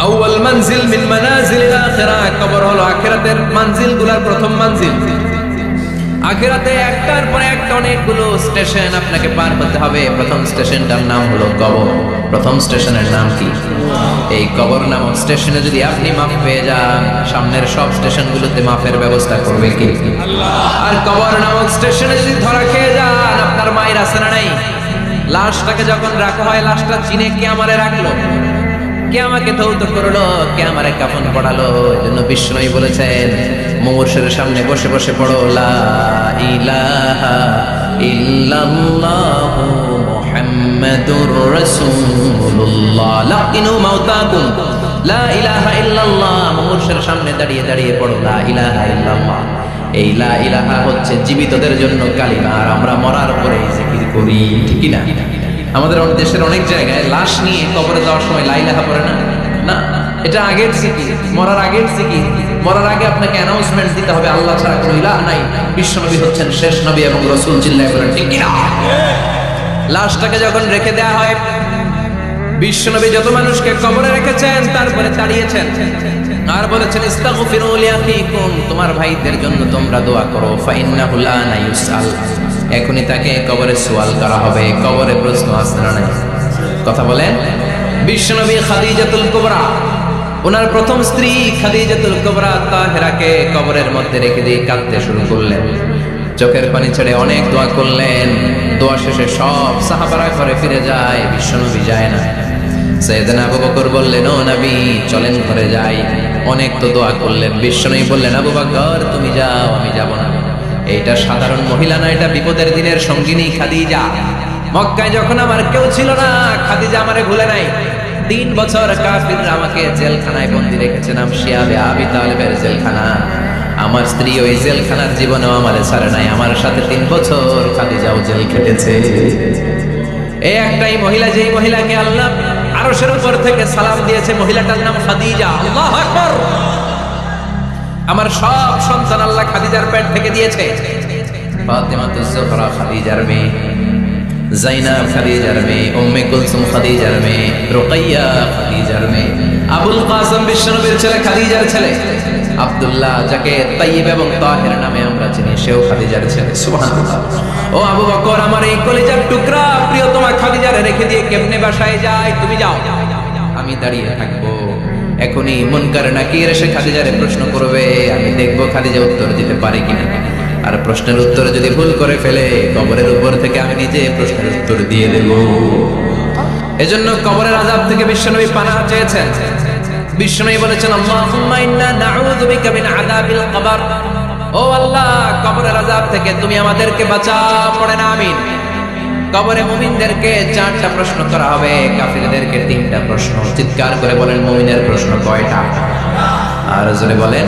আউয়াল মানজিল মিন মানাজিলিল আখিরাহ। কবর হলো আখিরাতের মানজিলগুলোর প্রথম মানজিল। আখিরাতে একটার পরে একটা অনেকগুলো স্টেশন আপনাকে পার হতে হবে। প্রথম স্টেশনটার নাম হলো কবর। প্রথম স্টেশনের নাম কি? এই কবর নামক স্টেশনে যদি আপনি মাফ পেয়ে যান, সামনের সব স্টেশনগুলোতে মাফের ব্যবস্থা করবে কে? আল্লাহ। আর কবর নামক স্টেশনে যদি ধরা খেয়ে যান, আপনার মায়ের আছে না নাই? লাশটাকে যখন রাখা হয়, লাশটা চিনে কে আমারে রাখলো, কে আমাকে ধৌত করলো, কে আমারে কাফন পড়ালো। এজন্য বিষ্ণুই বলেছেন, মুমূর্ষের সামনে বসে বসে পড়ো, লা ইলাহা ইল্লাল্লাহু মুহাম্মাদুর রাসূলুল্লাহ। লাকিনু মাউতাকুম লা ইলাহা ইল্লাল্লাহ। মুমূর্ষের সামনে দাঁড়িয়ে দাঁড়িয়ে পড়ো, লা ইলাহা ইল্লাল্লাহ। এই লা ইলাহা হচ্ছে জীবিতদের জন্য কালিমা, আর আমরা মরার পরে জিকির করি, ঠিক কি না? আমাদের দেশের অনেক জায়গায় লাশ নিয়ে কবরে যাওয়ার সময় লা ইলাহা পড়ে না। না, এটা আগের জিকির, মরার আগের জিকির। মরার আগে আপনাকে অ্যানাউন্সমেন্ট দিতে হবে আল্লাহ ছাড়া কোনো ইলাহ নাই, বিশ্বনবী হচ্ছেন শেষ নবী এবং রাসূল। চিল্লায়ে বলেন ঠিক কিনা? লাশটাকে যখন রেখে দেয়া হয়, বিশ্বনবী যত মানুষকে কবরে রেখেছেন তারপরে দাঁড়িয়েছেন আর বলেছেন ইস্তাগফিরু লিআখিকুম, তোমার ভাইদের জন্য তোমরা দোয়া করো, ফাইন্নাহু লানা ইউসাল, এখনই তাকে কবরে সওয়াল করা হবে। কবরে প্রশ্ন আসছে না নাই? কথা বলেন। বিশ্বনবী খাদিজাতুল কুবরা, ওনার প্রথম স্ত্রী খাদিজাতুল কুবরা তাহেরাকে কবরের মধ্যে রেখে দিয়ে কাঁদতে শুরু করলেন, চোখের পানি ছেড়ে অনেক দোয়া করলেন। দোয়া শেষে সব সাহাবারা ঘরে ফিরে যায়, বিশ্বনবী যায় না। সাইয়েদনা আবু বকর বললেন, ও নবী চলেন ঘরে যাই, অনেক তো দোয়া করলেন। বিশ্বনবী বললেন, আবু বকর তুমি যাও, আমি যাব না। এইটা সাধারণ মহিলা না, এটা বিপদের দিনের সঙ্গিনী খাদিজা। মক্কায় যখন আমার কেউ ছিল না, খাদিজা আমারে ভুলে নাই। 3 বছর কাফিররা আমাকে জেলখানায় বন্দী রেখেছে, নাম শিয়াবে আবি তালেবের জেলখানা। আমার স্ত্রী ওই জেলখানার জীবনেও আমারে ছাড়ে নাই, আমার সাথে 3 বছর খাদিজাও জেল খেটেছে। এই একটাই মহিলা, যেই মহিলাকে আল্লাহ আরশের উপর থেকে সালাম দিয়েছে, মহিলাটার নাম খাদিজা। আল্লাহু আকবার। আমার সব সন্তান আল্লাহ খাদিজার পেট থেকে দিয়েছে। ফাতিমাতুজ জোহরা খাদিজার মেয়ে, জাইনাব খাদিজার মেয়ে, উম্মে কুলসুম খাদিজার মেয়ে, রুকাইয়া খাদিজার মেয়ে, আবুল কাসেম বিশ্বনবীর ছেলে খাদিজার ছেলে, আব্দুল্লাহ যাকে তাইয়্যিব এবং তাহের নামে আমরা চিনি, সেও খাদিজার ছেলে। সুবহানাল্লাহ। ও আবু বকর, আমার এই কলিজার টুকরা প্রিয়তমা খাদিজারে রেখে দিয়ে কেমনে বাসায় যায়? তুমি যাও, আমি দাঁড়িয়ে থাকবো। এখনই মুনকার নাকির এসে খাদিজারে প্রশ্ন করবে, আমি দেখবো খাদিজা উত্তর দিতে পারে কিনা। আর প্রশ্নের উত্তর যদি ভুল করে ফেলে, কবরের উপর থেকে আমি নিজে প্রশ্নের উত্তর দিয়ে দেব। এজন্য কবরের আযাব থেকে বিশ্বনবী পানাহ চেয়েছেন। বিশ্বনবী বলেছেন, আল্লাহুম্মা ইন্না নাউযু বিকা মিন আযাবিল কবর, ও আল্লাহ কবরের আযাব থেকে তুমি আমাদেরকে বাঁচাও। পড়েন আমিন। কবরে মুমিনদেরকে 4টা প্রশ্ন করা হবে, কাফিরদেরকে 3টা প্রশ্ন। চিৎকার করে বলেন, মুমিনের প্রশ্ন কয়টা? আর জোরে বলেন।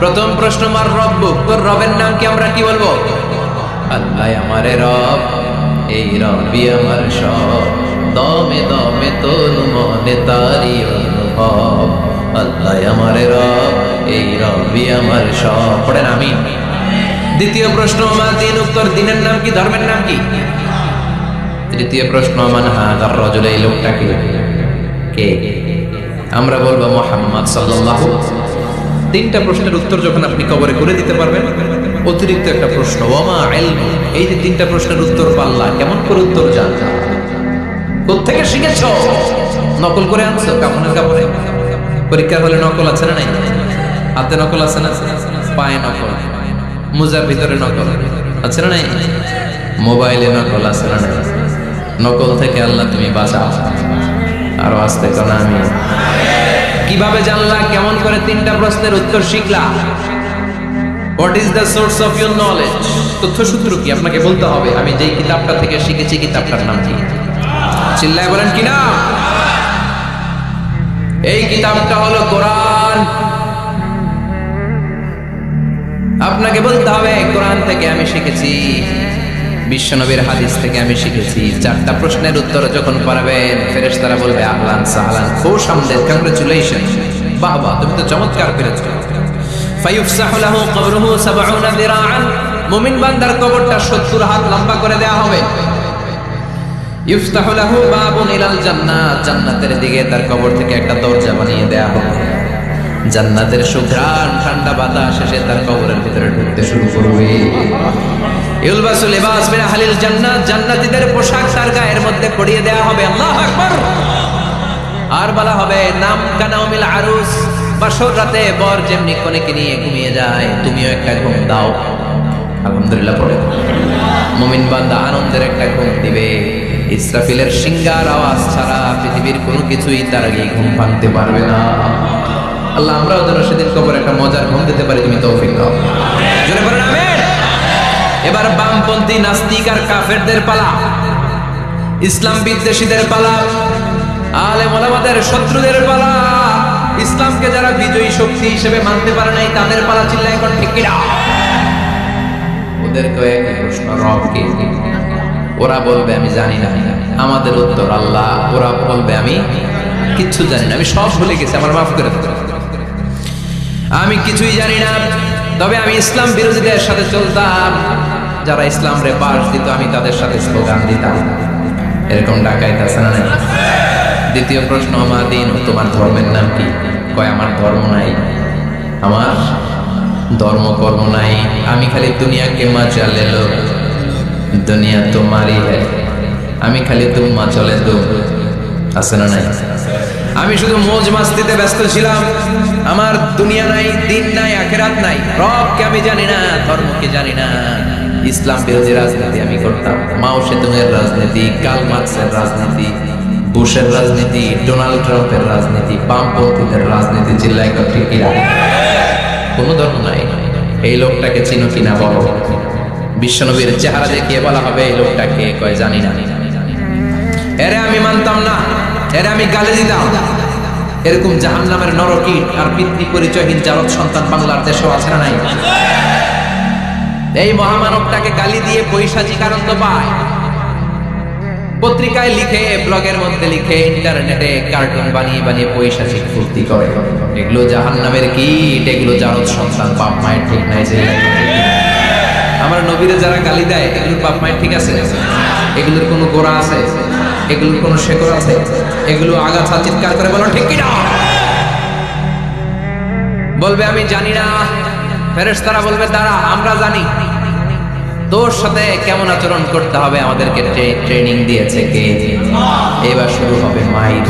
প্রথম প্রশ্ন, মার রব্বুক, তোর রবের নাম কি? আমরা কি বলবো? আল্লাহ আমারে রব, এই রবি আমার সব, দমে দমে তোর মনে তারি অনুভব। আল্লাহ আমারে রব, এই রবি আমার সব। পড়েন আমিন। দ্বিতীয় প্রশ্ন, মা দিন, তোর দিনের নাম কি? ধর্মের নাম কি? তৃতীয় প্রশ্ন, মান হাদার রাজুল, এই লোকটা কে? আমরা বলবো মুহাম্মদ সাল্লাল্লাহু। 3টা প্রশ্নের উত্তর যখন আপনি কবরে করে দিতে পারবেন, অতিরিক্ত একটা প্রশ্ন, ওয়ামা ইলমু, এই যে 3টা প্রশ্নের উত্তর পাল্লা, কেমন করে উত্তর জানতে? কোত্থেকে শিখেছো? নকল করে আনছো কাপড়ের কাপড়ে? পরীক্ষার হলে নকল আছে না নাই? হাতে নকল আছে না? পায়ে নকল, মুজার ভিতরে নকল আছে না নাই? মোবাইলে নকল আছে না নাই? নকল থেকে আল্লাহ তুমি বাঁচাও। আরো আসতে কোন আমি। কিভাবে জানলা? কেমন করে 3টা প্রশ্নের উত্তর শিখলা? What is the source of your knowledge? তথ্যসূত্র কি? আপনাকে বলতে হবে, আমি যেই কিতাবটা থেকে শিখেছি কিতাবটার নাম কি? চিল্লায় বলেন কি না? এই কিতাবটা হলো কোরআন। আপনাকে বলতে হবে, কোরআন থেকে আমি শিখেছি, বিশ্বনবীর হাদিস থেকে আমি শিখেছি। 4টা প্রশ্নের উত্তর যখন পারবেন, ফেরেশতারা বলবে আহলান সাহলান, খুশ আমদেদ, কংগ্রাচুলেশন, বাহ বাহ, তুমি তো চমৎকার করেছো। ফায়ুফসাহু লাহু কবরুহু 70 দিরাআন, মুমিন বান্দার কবরটা 70 হাত লম্বা করে দেয়া হবে। ইফতাহু লাহু বাবুন ইলাল জান্নাহ, জান্নাতের দিকে তার কবর থেকে একটা দরজা বানিয়ে দেয়া হবে। জান্নাতের সুঘ্রাণ ঠান্ডা বাতাস এসে তার কবরের ভিতরে ঢুকতে শুরু করবে। ইউলবাসু লিবাস মিন আহলিল জান্নাত, জান্নাতীদের পোশাক তার গায়ের মধ্যে পরিয়ে দেয়া হবে। আল্লাহু আকবার। আর বলা হবে, নাম কানাউমিল আরুস, বাসর রাতে বর যেমনি কনেকে নিয়ে ঘুমিয়ে যায়, তুমিও একটা ঘুম দাও। আলহামদুলিল্লাহ পড়ে মুমিন বান্দা আনন্দের একটা ঘুম দিবে। ইসরাফিলের সিংগার আওয়াজ ছাড়া পৃথিবীর কোনো কিছুই তার আগে ঘুম ভাঙতে পারবে না। আল্লাহ আমরাও যেন সেদিন কবরে একটা মজার ঘুম দিতে পারি, তুমি তৌফিক দাও। জোরে বলেন আমিন। এবার বামপন্থী নাস্তিক আর কাফেরদের পালা, ইসলাম বিদ্বেষীদের পালা, আলেম ওলামাদের শত্রুদের পালা, ইসলামকে যারা বিজয়ী শক্তি হিসেবে মানতে পারে নাই তাদের পালা। চিল্লায় এখন ঠিক কিনা? ওদেরকে একই প্রশ্ন, রব কে? ওরা বলবে আমি জানি না। আমাদের উত্তর আল্লাহ। ওরা বলবে আমি কিচ্ছু জানি না, আমি সব ভুলে গেছি, আমার মাফ করে দেবেন। আমি কিছুই জানি না, তবে আমি ইসলাম বিরোধীদের সাথে চলতাম, যারা ইসলাম রে পাশ দিত আমি তাদের সাথে স্লোগান দিতাম। এরকম ডাকাইত আছে না? দ্বিতীয় প্রশ্ন, আমার দিন, তোমার ধর্মের নাম কি? কয় আমার ধর্ম নাই, আমার ধর্ম কর্ম নাই, আমি খালি দুনিয়াকে মজা ले लो, দুনিয়া তোমারই है, আমি খালি তুম্মা চলে দো। আছে না নাই? আমি শুধু মौज মাস্তিতে ব্যস্ত ছিলাম, আমার দুনিয়া নাই, দিন নাই, আখিরাত নাই, রবকে আমি জানি না, ধর্মকে জানি না। ইসলাম বিরোধী রাজনীতি আমি করতাম, মাও সেতুংয়ের রাজনীতি, কার্ল মার্কসের রাজনীতি, বুশের রাজনীতি, ডোনাল্ড ট্রাম্পের রাজনীতি, বামপন্থীদের রাজনীতি, চিল্লাই ঠিক কিনা? কোনো ধর্ম নাই। এই লোকটাকে চিনো কিনা বলো? বিশ্বনবীর চেহারা দেখিয়ে বলা হবে এই লোকটাকে, কয় জানি না। এরে আমি মানতাম না, এরে আমি গালি দিতাম। এরকম জাহান্নামের নরকীট আর পিতৃ পরিচয়হীন জারদ সন্তান বাংলার দেশেও আছে না নাই? এই মহামানবটাকে গালি দিয়ে পৈশাচিক আনন্দ পায়। পত্রিকায় লিখে, ব্লগের মধ্যে লিখে, ইন্টারনেটে কার্টুন বানিয়ে বানিয়ে পৈশাচিক ফুর্তি করে। এগুলো জাহান্নামের কীট, এগুলো জারদ সন্তান, বাপ মায়ের ঠিক নাই। যে আমার নবীরে যারা গালি দেয়, এগুলোর বাপ মায়ের ঠিক আছে? এগুলোর কোনো গোড়া আছে? এগুলোর কোনো শেকড় আছে? এগুলো আগাছা চিৎকার করে বলো ঠিক কিনা? বলবে আমি জানি না, ফেরেশতারা বলবে দাঁড়া আমরা জানি। তোর সাথে কেমন আচরণ করতে হবে আমাদেরকে ট্রেনিং দিয়েছে কে? এবার শুরু হবে মাইর।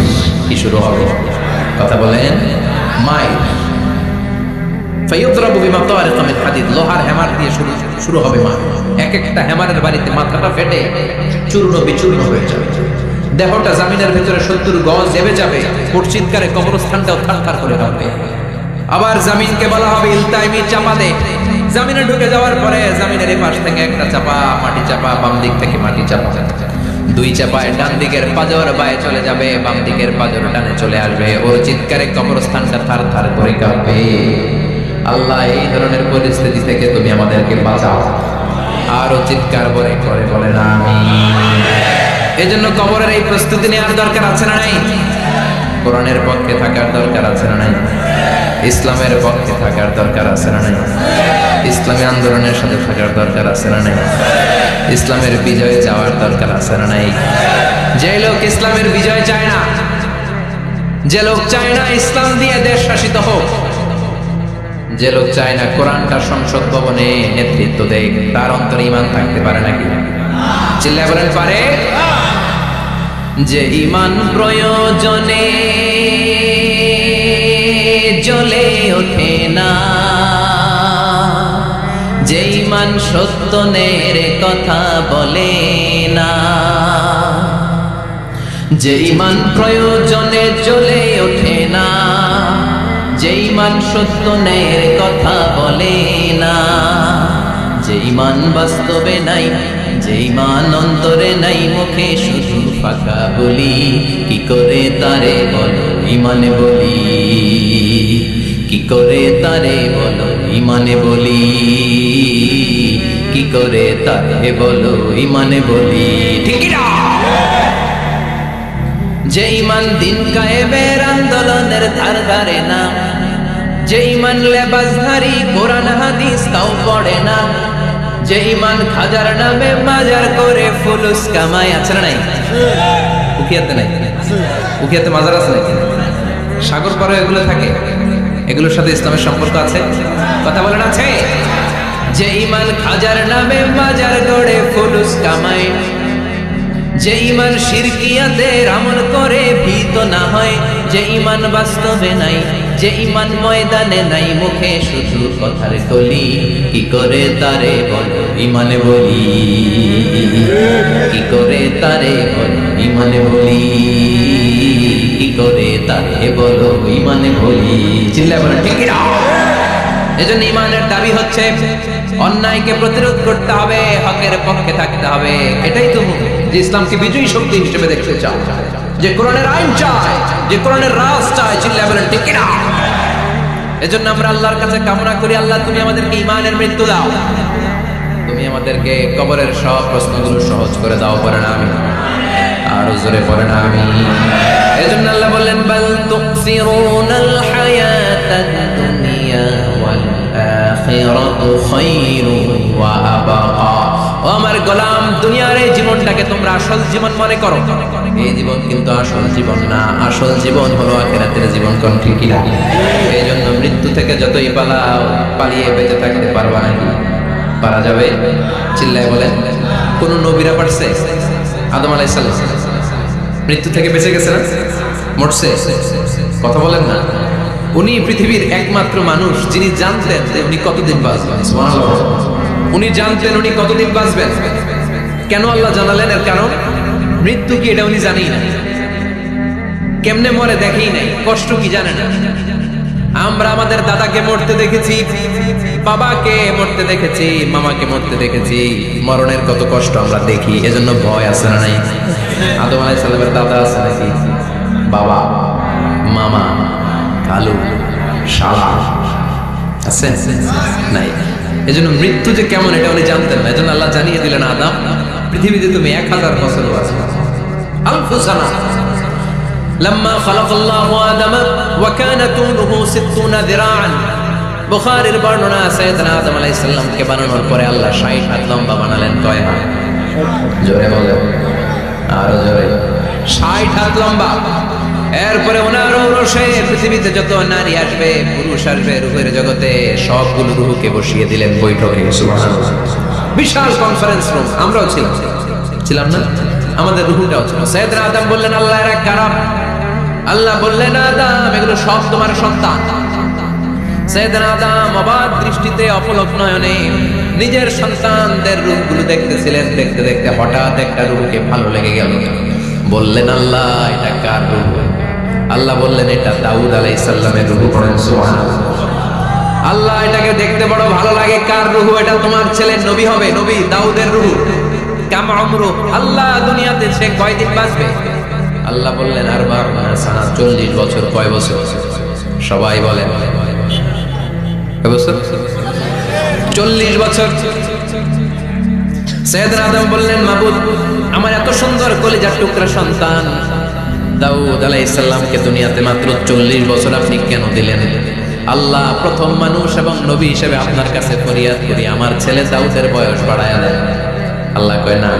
কি শুরু হবে? কথা বলেন, মাইর। ফায়ুদরাবু বিমাতারিক মিন হাদিদ, লোহার হ্যামার দিয়ে শুরু হবে মার। এক একটা হ্যামারের বাড়িতে মাথাটা ফেটে চূর্ণ বিচূর্ণ হয়ে যাবে, দেহটা জমিনের ভিতরে 70 গজ দেবে যাবে, চিৎকারে কবরস্থানটাও থারথার করে কাঁপবে। আবার জমিনকে বলা হবে ইলতাইমি, চাপা দে। জমিনে ঢুকে যাওয়ার পরে জমিনের এই পাশ থেকে একটা চাপা, মাটি চাপা, বাম দিক থেকে মাটি চাপা, দুই চাপায় ডান দিকের পাজর বায়ে চলে যাবে, বাম দিকের পাজর ডানে চলে আসবে। ওর চিৎকারে কবরস্থানটা থারথার করে কাঁপবে। আল্লাহ এই ধরনের পরিস্থিতি থেকে তুমি আমাদেরকে বাঁচাও। আরো চিৎকার করে করে বলেন আমিন। এজন্য কবরের এই প্রস্তুতি নেওয়ার দরকার আছে না নাই? কোরআনের পক্ষে থাকার দরকার আছে না নাই? ইসলামের পক্ষে থাকার দরকার আছে না নাই? ইসলামী আন্দোলনের সাথে থাকার দরকার আছে না নাই? ইসলামের বিজয়ে যাওয়ার দরকার আছে না নাই? যে লোক ইসলামের বিজয় চায় না, যে লোক চায় না ইসলাম দিয়ে দেশ শাসিত হোক, যে লোক চায় না কোরআনটা সংসদ ভবনে নেতৃত্ব দেয়, তার অন্তরে ঈমান থাকতে পারে নাকি? চিল্লায় বলেন পারে? যে ঈমান প্রয়োজনে জ্বলে ওঠে না, যে ঈমান সত্যের কথা বলে না, যে ঈমান প্রয়োজনে জ্বলে ওঠে না, যে ঈমান সত্যের কথা বলে না, যে ঈমান বাস্তবে নাই, যে ঈমান অন্তরে নাই, মুখে শুধু ফাঁকা বলি, কি করে তারে বলো ঈমানে বলি, কি করে তারে বলো ঈমানে বলি, কি করে তারে বলো ঈমানে বলি, ঠিক না? যে ঈমান দিন কায়েমের আন্দোলনের ধার ধারে না, যে ঈমান লেবাসধারী কোরআন হাদিস তাও পড়ে না, যে ঈমান খাজার নামে মাজার করে ফুলুস কামাই, আছে না নাই? উখিয়াতে নাই? উখিয়াতে মাজার আছে নাকি? সাগর পারে এগুলো থাকে, এগুলোর সাথে ইসলামের সম্পর্ক আছে? কথা বলেন আছে? যে ঈমান খাজার নামে মাজার গড়ে ফুলুস কামাই, যে ঈমান শিরকিয়াতের আমল করে ভীত না হয়, যে ঈমান বাস্তবে নাই, যে ঈমান ময়দানে নাই, মুখে শুধু কথার কলি, কি করে তারে বলো ঈমানে বলি, কি করে তারে বলো ঈমানে বলি, কি করে তারে বলো ঈমানে বলি, চিল্লায় বলেন ঠিক না? এজন্য ঈমানের দাবি হচ্ছে অন্যায়কে প্রতিরোধ করতে হবে, হকের পক্ষে থাকতে হবে। এটাই তো যে ইসলামকে বিজয়ী শক্তি হিসেবে দেখতে চায়, যে কোরআনের আইন চায়, যে কোরআনের রাজ চায়, চিল্লায় বলেন ঠিক না? এজন্য আমরা আল্লাহর কাছে কামনা করি, আল্লাহ তুমি আমাদেরকে ঈমানের মৃত্যু দাও, তুমি আমাদেরকে কবরের সব প্রশ্নগুলো সহজ করে দাও। পড়েন আমিন, আর জোরে পড়েন আমিন। এজন্য আল্লাহ বললেন বাল তুকসিরুনাল হায়াতাদ দুনিয়া দুনিয়া ওয়াল আখিরাতু খায়রুন ওয়া আবকা। ও আমার গোলাম, দুনিয়ার এই জীবনটাকে তোমরা আসল জীবন মনে করো, এই জীবন কিন্তু আসল জীবন না। আসল জীবন হলো আখিরাতের জীবন। কোন ঠিক কি না? এই জন্য মৃত্যু থেকে যতই পালাও, পালিয়ে বেঁচে থাকতে পারবা নাকি? পারা যাবে? চিল্লায় বলেন। কোন নবীরা পারছে? আদম আলাইহিস সালাম মৃত্যু থেকে বেঁচে গেছে না? মরছে? কথা বলেন না। উনি পৃথিবীর একমাত্র মানুষ যিনি জানতেন যে উনি কতদিন বাঁচবেন। সুবহানাল্লাহ। উনি জানতেন উনি কতদিন বাঁচবেন। কেন আল্লাহ জানালেন? এর কারণ মৃত্যু কি এটা উনি জানেই না। কেমনে মরে দেখেই নাই, কষ্ট কি জানে না। আমরা আমাদের দাদাকে মরতে দেখেছি, বাবাকে মরতে দেখেছি, মামাকে মরতে দেখেছি। মরণের কত কষ্ট আমরা দেখি, এজন্য ভয় আছে না নাই? আদম আলাইহিস সালামের দাদা আছে নাকি? বাবা, মামা, খালু, শালা আছে নাই? এজন্য মৃত্যু যে কেমন এটা উনি জানতেন না। এজন্য আল্লাহ জানিয়ে দিলেন, আদম পৃথিবীতে তুমি 1000 বছর বাঁচবে। আলফু সানা। লাম্মা খালাকাল্লাহু আদামা ওয়া কানা তুলুহু 60 যিরাআন। বুখারীর বর্ণনা, সাইয়েদনা আদম আলাইহিস সালামকে বানানোর পরে আল্লাহ 60 হাত লম্বা বানালেন। কয় হাত? জোরে বলেন, আরো জোরে। 60 হাত লম্বা। এরপরে ওনার ঔরসে পৃথিবীতে যত নারী আসবে, পুরুষ আসবে রূহের জগতে, সবগুলো রূহকে বসিয়ে দিলেন বৈঠকে। সুবহানাল্লাহ। বিশাল কনফারেন্স রুম। আমরাও ছিলাম না? আমাদের রূহটাও ছিল। সাইয়েদনা আদম বললেন, আল্লাহ এরা কারা? আল্লাহ বললেন, আদম এগুলো সব তোমার সন্তান। সাইয়েদনা আদম অবাক দৃষ্টিতে, অপলক নয়নে নিজের সন্তানদের রূপগুলো দেখতেছিলেন। দেখতে দেখতে হঠাৎ একটা রূহকে ভালো লেগে গেল। বললেন, আল্লাহ এটা কার রূহ? আল্লাহ বললেন, এটা দাউদ আলাইহিস সালামের রূহ। পড়েন সুবহানাল্লাহ। আল্লাহ এটাকে দেখতে বড় ভালো লাগে। কার রূহ? এটা তোমার ছেলে নবী হবে, নবী দাউদের রূহ। কাম আমরু, আল্লাহ দুনিয়াতে সে কয়দিন বাঁচবে? আল্লাহ বললেন, 40 বছর। কয় বছর? সবাই বলেন কয় বছর? 40 বছর। সাইয়েদনা আদম বললেন, মাবুদ আমার এত সুন্দর কলিজার টুকরা সন্তান দাউদ আলাইহিস সালামকে দুনিয়াতে মাত্র 40 বছর আপনি কেন দিলেন? আল্লাহ প্রথম মানুষ এবং নবী হিসেবে আপনার কাছে ফরিয়াদ করি, আমার ছেলে দাউদের বয়স বাড়ায়া দেন। আল্লাহ কয়, না,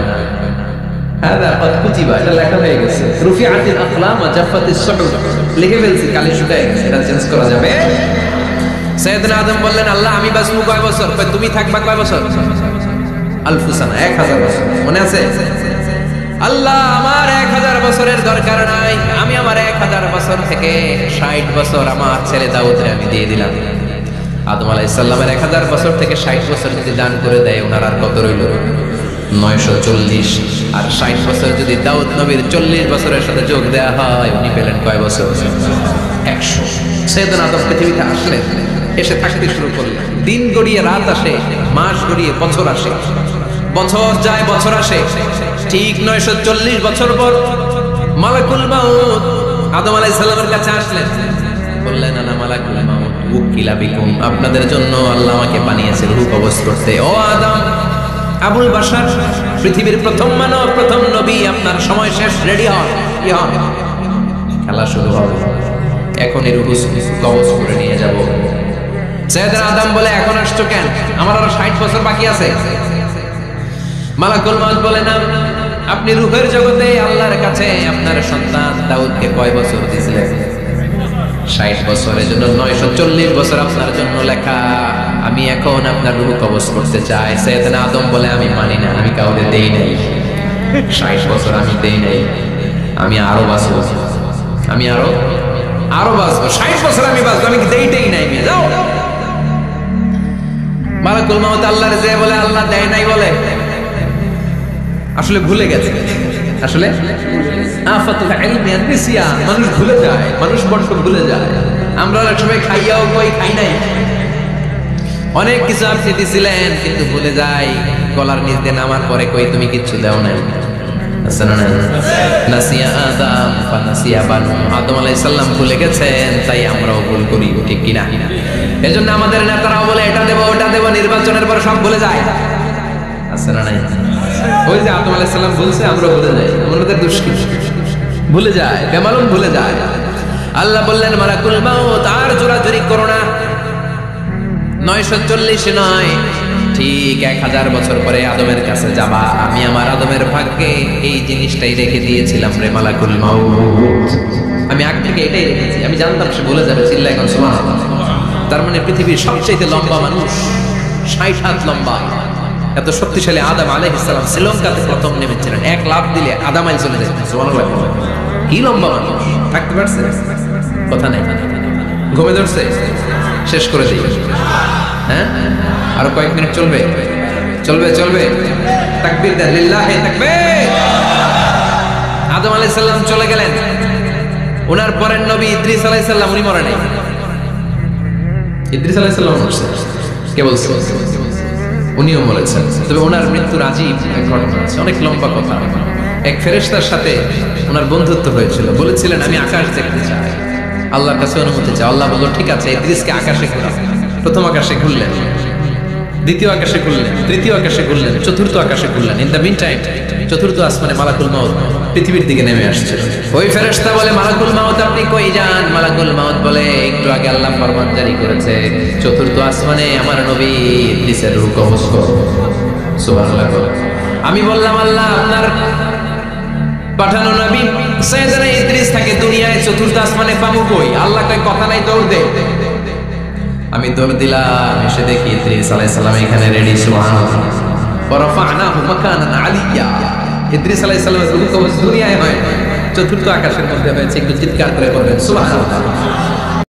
হাদা কদ কুতিবা, এটা লেখা হয়ে গেছে। রুফিআতিল আকলাম ওয়া জাফাতিস সুহুফ, লিখে ফেলছি, কালি শুকায় গেছে, এটা চেঞ্জ করা যাবে? সাইয়েদনা আদম বললেন, আল্লাহ আমি বাঁচবো কয় বছর? কয় তুমি থাকবা কয় বছর? আলফু সানা, 1000 বছর। মনে আছে? আল্লাহ আমার 1000 বছরের দরকার নাই, আমি আমার 1000 বছর থেকে 60 বছর আমার ছেলে দাউদরে আমি দিয়ে দিলাম। আদম আলাইহিস সালামের 1000 বছর থেকে 60 বছর যদি দান করে দেয়, ওনার আর কত রইল? 940। আর 60 বছর যদি দাউদ নবীর 40 বছরের সাথে যোগ দেয়া হয়, উনি পেলেন কয় বছর? 100। সাইয়েদনা আদম পৃথিবীতে আসলেন, এসে থাকতে শুরু করলেন। দিন গড়িয়ে রাত আসে, মাস গড়িয়ে বছর আসে, বছর যায় বছর আসে। ঠিক 940 বছর পর মালাকুল মাউত আদম আলাইহিস সালামের কাছে আসলেন। বললেন, আনা মালাকুল মাউত উকিলা বিকুম, আপনাদের জন্য আল্লাহ আমাকে বানিয়েছে রূহ কবজ করতে। ও আদম, আবুল বাশার, পৃথিবীর প্রথম মানব, প্রথম নবী, আপনার সময় শেষ, রেডি হন। কি হন? খেলা শুরু হবে, এখনই রূহ কবজ করে নিয়ে যাব। সাইয়েদনা আদম বলে, এখন আসছো কেন? আমার আরো 60 বছর বাকি আছে। মালাকুল মাউত বলে, না, আপনি রূহের জগতে আল্লাহর কাছে আপনার সন্তান দাউদকে কয় বছর দিয়েছিলেন? 60 বছর। এর জন্য 940 বছর আপনার জন্য লেখা। আমি এখন আপনার রূহ কবজ করতে চাই। সাইয়েদনা আদম বলে, আমি মানি না, আমি কাউকে দেই নাই। 60 বছর আমি দেই নাই, আমি আরো বাঁচবো, আমি আরো বাঁচবো, 60 বছর আমি বাঁচবো, আমি দেইটাই নাই। যাও। মালাকুল মাউত আল্লাহর যে বলে, আল্লাহ দেয় নাই বলে, আসলে ভুলে গেছে। আসলে আফাতুল ইলমি আন-নিসিয়া, মানুষ ভুলে যায়, মানুষ বড় ভুলে যায়। আমরা অনেক সময় খাইয়াও কই খাই নাই, অনেক কিছু আপনি দিছিলেন কিন্তু ভুলে যাই। গলার নিচ দিয়ে নামার পরে কই তুমি কিচ্ছু দাও নাই। আছে না? নাসিয়া আদম ফানাসিয়া বানু, আদম আলাইহিস সালাম ভুলে গেছেন, তাই আমরাও ভুল করি, ঠিক কি না? এজন্য আমাদের নেতারাও বলে এটা দেব ওটা দেব, নির্বাচনের পর সব ভুলে যায়। আছে না নাই? ওই যে আদম আলাইহিস সালাম বলছে, আমরা ভুলে যাই, আমাদের দোষ কি? ভুলে যায়, বেমালুম ভুলে যায়। আল্লাহ বললেন, মালাকুল মাউত আর জোরাজুরি করো না, 940 নয়, ঠিক 1000 বছর পরে আদমের কাছে যাবা। আমি আমার আদমের ভাগ্যে এই জিনিসটাই রেখে দিয়েছিলাম রে মালাকুল মাউত। আমি আগ থেকে এটাই রেখেছি, আমি জানতাম সে বলে যাবে। চিল্লায় এখন সুবহানাল্লাহ। তার মানে পৃথিবীর সবচেয়ে লম্বা মানুষ 60 হাত লম্বা, এত শক্তিশালী আদম আলাইহিস সালাম শ্রীলঙ্কাতে প্রথম নেমেছিলেন। এক লাফ দিলে আধা মাইল চলে যেতেন। সুবহানাল্লাহ। কি লম্বা মানুষ, থাকতে পারছে? কথা নেই, ঘুমে ধরছে। শেষ করে দিই, হ্যাঁ আরো কয়েক মিনিট চলবে, চলবে চলবে। তাকবীর দেন, লিল্লাহি তাকবীর। আদম আলাইহিস সালাম চলে গেলেন, ওনার পরের নবী ইদ্রিস আলাইহিস সালাম, উনি মরে নাই। ইদ্রিস আলাইহিস সালাম মরছে, কে বলছে? উনিও মরেছেন। তবে ওনার মৃত্যুর আজীব এক ঘটনা আছে, অনেক লম্বা কথা। এক ফেরেশতার সাথে ওনার বন্ধুত্ব হয়েছিল, বলেছিলেন আমি আকাশ দেখতে চাই, আল্লাহর কাছে অনুমতি চাই। আল্লাহ বলল ঠিক আছে, ইদ্রিসকে আকাশে ঘুরাও। প্রথম আকাশে ঘুরলেন, দ্বিতীয় আকাশে ঘুরলেন, তৃতীয় আকাশে ঘুরলেন, চতুর্থ আকাশে ঘুরলেন। ইন দ্য মিন টাইম চতুর্থ আসমানে মালাকুল মাউত পৃথিবীর দিকে নেমে আসছে। ওই ফেরেশতা বলে মালাকুল মাউত আপনি কই যান? মালাকুল মাউত বলে একটু আগে আল্লাহ ফরমান জারি করেছে, চতুর্থ আসমানে আমার নবী ইদ্রিসের রূহ কবজ করো। সুবহানাল্লাহ। আমি বললাম আল্লাহ আপনার পাঠানো নবী সাইয়েদনা ইদ্রিস থাকে দুনিয়ায়, চতুর্থ আসমানে পাবো কই? আল্লাহ কয় কথা নাই, দৌড় দে। আমি দৌড় দিলাম, এসে দেখি ইদ্রিস আলাইহিস সালাম এখানে রেডি। সুবহানাল্লাহ। ওয়ারাফা'নাহু মাকানান আলিয়্যা। ইদ্রিস আলাইহিস সালামের রূহ কবজ দুনিয়ায় হয়, চতুর্থ আকাশের মধ্যে হয়েছে। একটু চিৎকার করে বলবেন সুবহানাল্লাহ।